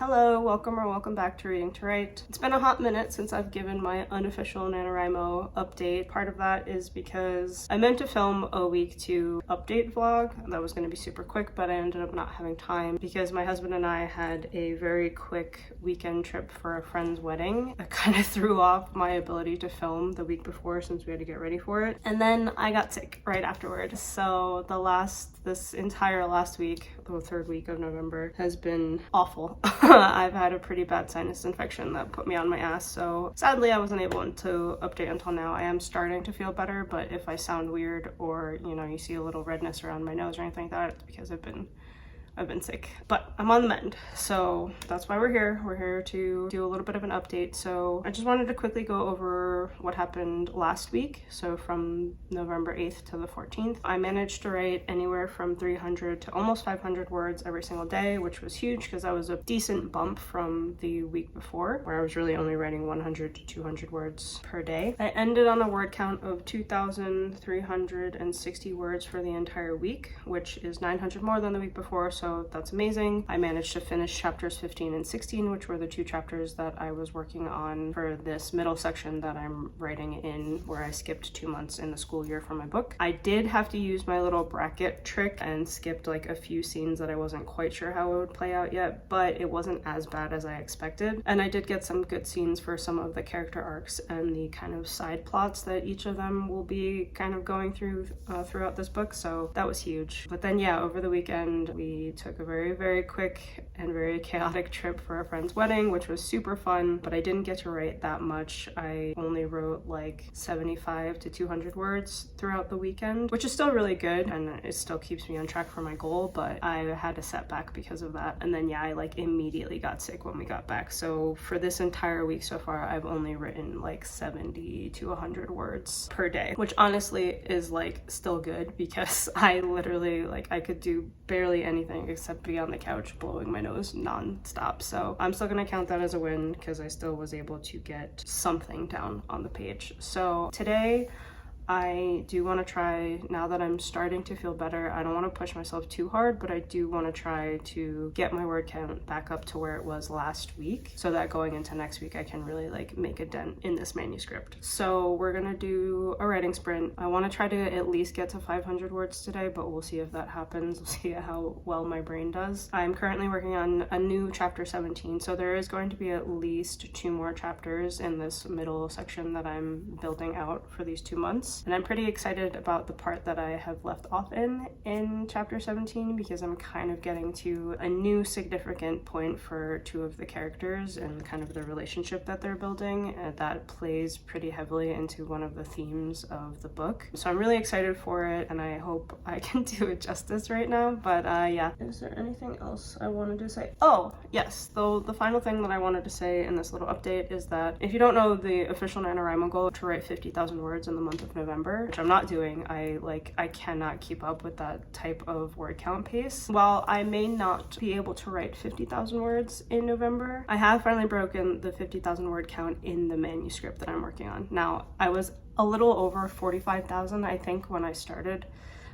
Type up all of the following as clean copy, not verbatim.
Hello, welcome or welcome back to Reading to Write. It's been a hot minute since I've given my unofficial NaNoWriMo update. Part of that is because I meant to film a week 2 update vlog that was going to be super quick, but I ended up not having time because my husband and I had a very quick weekend trip for a friend's wedding. It kind of threw off my ability to film the week before since we had to get ready for it. And then I got sick right afterward. So this entire last week, the third week of November, has been awful. I've had a pretty bad sinus infection that put me on my ass, so sadly I wasn't able to update until now. I am starting to feel better, but if I sound weird or, you see a little redness around my nose or anything like that, it's because I've been sick. But I'm on the mend, so that's why we're here. We're here to do a little bit of an update. So I just wanted to quickly go over what happened last week. So from November 8th to the 14th, I managed to write anywhere from 300 to almost 500 words every single day, which was huge because that was a decent bump from the week before, where I was really only writing 100 to 200 words per day. I ended on a word count of 2,360 words for the entire week, which is 900 more than the week before, so that's amazing. I managed to finish chapters 15 and 16, which were the 2 chapters that I was working on for this middle section that I'm writing in, where I skipped 2 months in the school year for my book. I did have to use my little bracket trick and skipped like a few scenes that I wasn't quite sure how it would play out yet, but it wasn't as bad as I expected. And I did get some good scenes for some of the character arcs and the kind of side plots that each of them will be kind of going through throughout this book, so that was huge. But then yeah, over the weekend we took a very, very quick and very chaotic trip for a friend's wedding, which was super fun, but I didn't get to write that much. I only wrote like 75 to 200 words throughout the weekend, which is still really good and it still keeps me on track for my goal, but I had a setback because of that. And then yeah, I like immediately got sick when we got back. So for this entire week so far, I've only written like 70 to 100 words per day, which honestly is like still good because I literally I could do barely anything except be on the couch blowing my nose non-stop. So I'm still gonna count that as a win because I still was able to get something down on the page. So today I do want to try, now that I'm starting to feel better, I don't want to push myself too hard, but I do want to try to get my word count back up to where it was last week so that going into next week I can really make a dent in this manuscript. So we're gonna do a writing sprint. I want to try to at least get to 500 words today, but we'll see if that happens. We'll see how well my brain does. I'm currently working on a new chapter 17, so there is going to be at least 2 more chapters in this middle section that I'm building out for these 2 months. And I'm pretty excited about the part that I have left off in chapter 17 because I'm kind of getting to a new significant point for 2 of the characters and kind of the relationship that they're building, and that plays pretty heavily into one of the themes of the book. So I'm really excited for it and I hope I can do it justice right now. But yeah. Is there anything else I wanted to say? Oh, yes. Though the final thing that I wanted to say in this little update is that if you don't know, the official NaNoWriMo goal to write 50,000 words in the month of November, which I'm not doing. I cannot keep up with that type of word count pace. While I may not be able to write 50,000 words in November, I have finally broken the 50,000 word count in the manuscript that I'm working on. Now, I was a little over 45,000, I think, when I started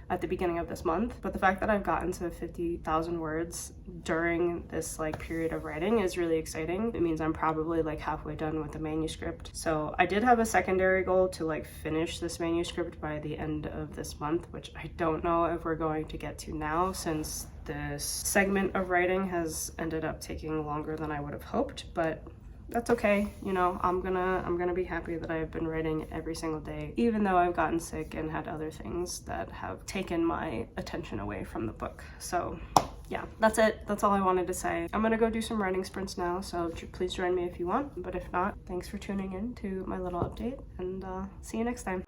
at the beginning of this month, but the fact that I've gotten to 50,000 words during this period of writing is really exciting. It means I'm probably halfway done with the manuscript. So I did have a secondary goal to finish this manuscript by the end of this month, which I don't know if we're going to get to now since this segment of writing has ended up taking longer than I would have hoped, but that's okay. I'm gonna be happy that I've been writing every single day, even though I've gotten sick and had other things that have taken my attention away from the book. So yeah, that's it. That's all I wanted to say. I'm gonna go do some writing sprints now, so please join me if you want, but if not, thanks for tuning in to my little update, and see you next time.